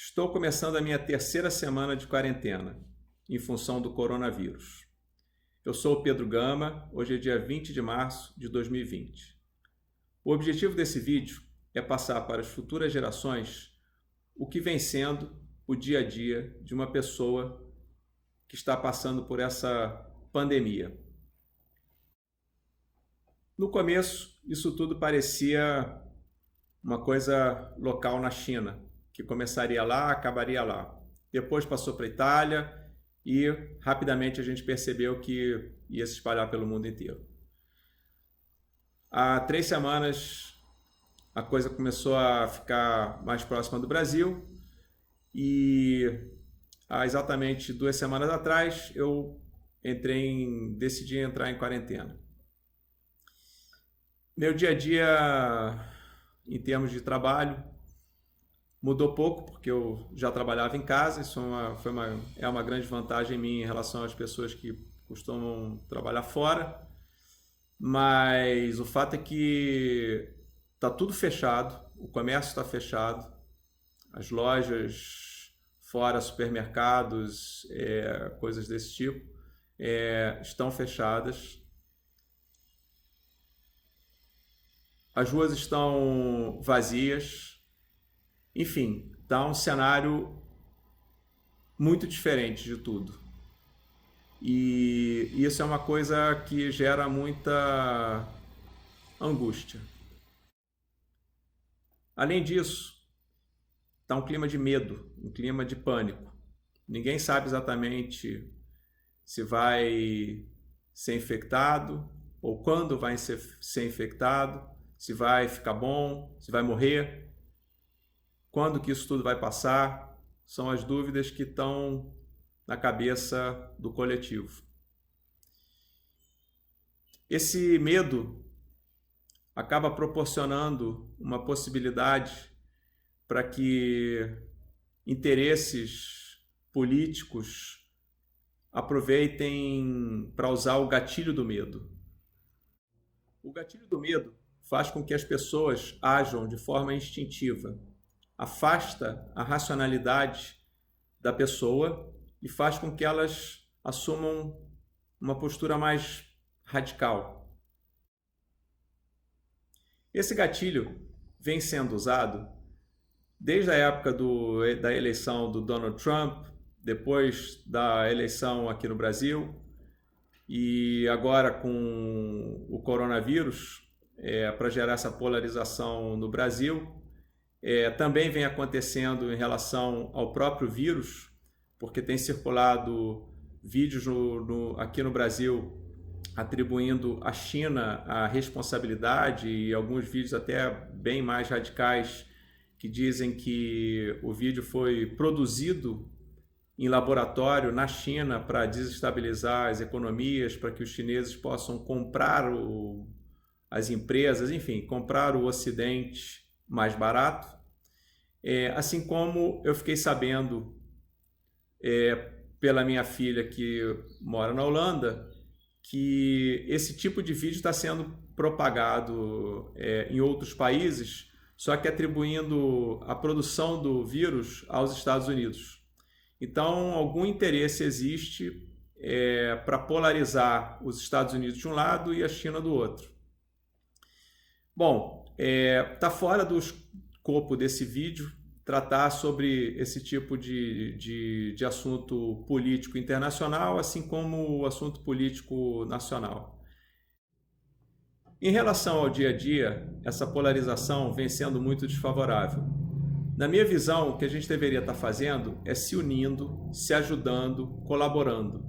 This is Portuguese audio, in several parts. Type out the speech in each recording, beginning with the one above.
Estou começando a minha terceira semana de quarentena, em função do coronavírus. Eu sou o Pedro Gama, hoje é dia 20 de março de 2020. O objetivo desse vídeo é passar para as futuras gerações o que vem sendo o dia a dia de uma pessoa que está passando por essa pandemia. No começo, isso tudo parecia uma coisa local na China, que começaria lá, acabaria lá. Depois passou para a Itália e rapidamente a gente percebeu que ia se espalhar pelo mundo inteiro. Há 3 semanas a coisa começou a ficar mais próxima do Brasil e há exatamente 2 semanas atrás eu decidi entrar em quarentena. Meu dia a dia, em termos de trabalho, mudou pouco, porque eu já trabalhava em casa. Isso é uma grande vantagem minha em relação às pessoas que costumam trabalhar fora. Mas o fato é que está tudo fechado, o comércio está fechado, as lojas fora, supermercados, coisas desse tipo, estão fechadas. As ruas estão vazias. Enfim, está um cenário muito diferente de tudo. E isso é uma coisa que gera muita angústia. Além disso, está um clima de medo, um clima de pânico. Ninguém sabe exatamente se vai ser infectado ou quando vai ser infectado, se vai ficar bom, se vai morrer, quando que isso tudo vai passar. São as dúvidas que estão na cabeça do coletivo. Esse medo acaba proporcionando uma possibilidade para que interesses políticos aproveitem para usar o gatilho do medo. O gatilho do medo faz com que as pessoas ajam de forma instintiva, afasta a racionalidade da pessoa e faz com que elas assumam uma postura mais radical. Esse gatilho vem sendo usado desde a época da eleição do Donald Trump, depois da eleição aqui no Brasil e agora com o coronavírus, para gerar essa polarização no Brasil. Também vem acontecendo em relação ao próprio vírus, porque tem circulado vídeos aqui no Brasil atribuindo à China a responsabilidade, e alguns vídeos até bem mais radicais que dizem que o vídeo foi produzido em laboratório na China para desestabilizar as economias, para que os chineses possam comprar as empresas, enfim, comprar o Ocidente mais barato. Assim como eu fiquei sabendo pela minha filha que mora na Holanda, que esse tipo de vídeo está sendo propagado em outros países, só que atribuindo a produção do vírus aos Estados Unidos. Então, algum interesse existe para polarizar os Estados Unidos de um lado e a China do outro. Bom, está fora do escopo desse vídeo tratar sobre esse tipo de assunto político internacional, assim como o assunto político nacional. Em relação ao dia a dia, essa polarização vem sendo muito desfavorável. Na minha visão, o que a gente deveria estar fazendo é se unindo, se ajudando, colaborando.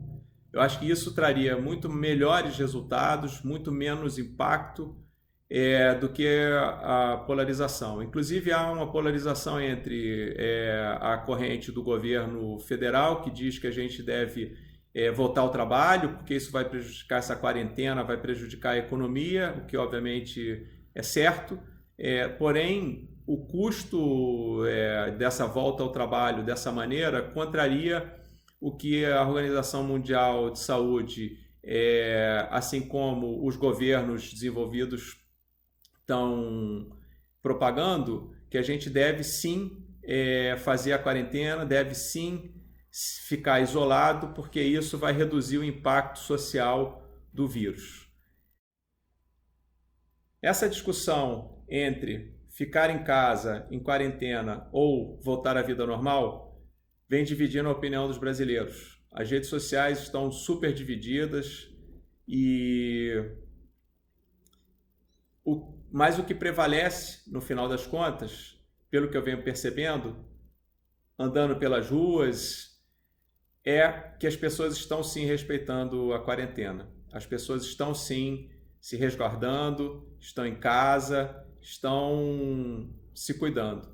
Eu acho que isso traria muito melhores resultados, muito menos impacto do que a polarização. Inclusive, há uma polarização entre a corrente do governo federal, que diz que a gente deve voltar ao trabalho, porque isso vai prejudicar essa quarentena, vai prejudicar a economia, o que obviamente é certo. Porém, o custo dessa volta ao trabalho dessa maneira contraria o que a Organização Mundial de Saúde, assim como os governos desenvolvidos estão propagando, que a gente deve sim fazer a quarentena, deve sim ficar isolado, porque isso vai reduzir o impacto social do vírus. Essa discussão entre ficar em casa, em quarentena, ou voltar à vida normal, vem dividindo a opinião dos brasileiros. As redes sociais estão super divididas mas o que prevalece, no final das contas, pelo que eu venho percebendo, andando pelas ruas, é que as pessoas estão sim respeitando a quarentena. As pessoas estão sim se resguardando, estão em casa, estão se cuidando.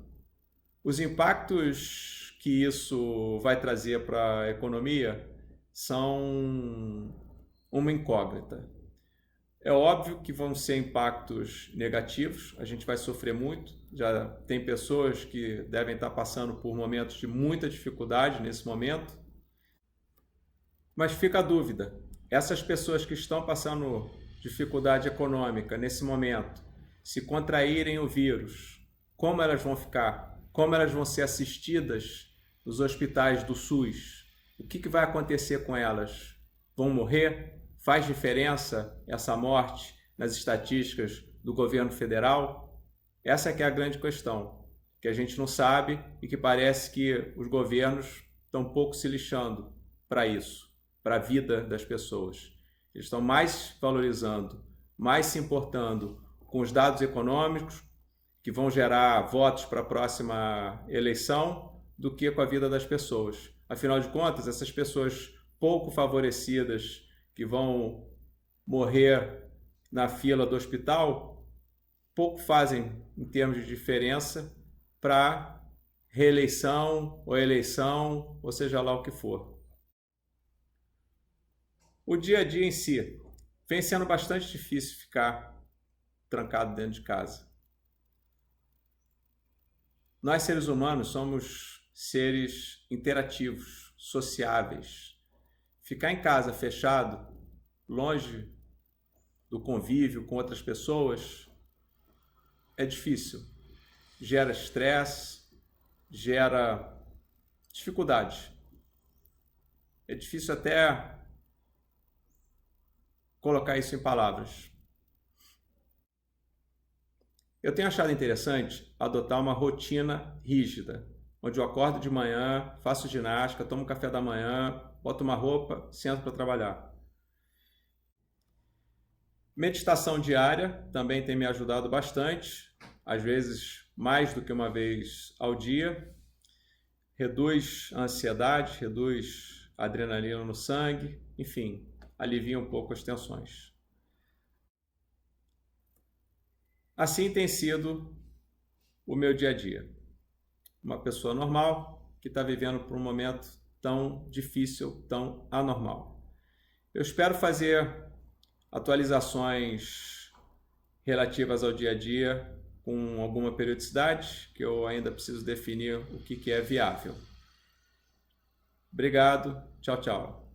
Os impactos que isso vai trazer para a economia são uma incógnita. É óbvio que vão ser impactos negativos, a gente vai sofrer muito, já tem pessoas que devem estar passando por momentos de muita dificuldade nesse momento, mas fica a dúvida, essas pessoas que estão passando dificuldade econômica nesse momento, se contraírem o vírus, como elas vão ficar? Como elas vão ser assistidas nos hospitais do SUS? O que vai acontecer com elas? Vão morrer? Faz diferença essa morte nas estatísticas do governo federal? Essa que é a grande questão, que a gente não sabe e que parece que os governos estão um pouco se lixando para isso, para a vida das pessoas. Eles estão mais valorizando, mais se importando com os dados econômicos que vão gerar votos para a próxima eleição do que com a vida das pessoas. Afinal de contas, essas pessoas pouco favorecidas que vão morrer na fila do hospital, pouco fazem em termos de diferença para reeleição ou eleição, ou seja lá o que for. O dia a dia em si vem sendo bastante difícil ficar trancado dentro de casa. Nós, seres humanos, somos seres interativos, sociáveis. Ficar em casa fechado, longe do convívio com outras pessoas, é difícil. Gera estresse, gera dificuldade. É difícil até colocar isso em palavras. Eu tenho achado interessante adotar uma rotina rígida, onde eu acordo de manhã, faço ginástica, tomo café da manhã, boto uma roupa, sento para trabalhar. Meditação diária também tem me ajudado bastante, às vezes mais do que uma vez ao dia. Reduz a ansiedade, reduz a adrenalina no sangue, enfim, alivia um pouco as tensões. Assim tem sido o meu dia a dia. Uma pessoa normal que está vivendo por um momento tão difícil, tão anormal. Eu espero fazer atualizações relativas ao dia a dia com alguma periodicidade, que eu ainda preciso definir o que é viável. Obrigado, tchau, tchau.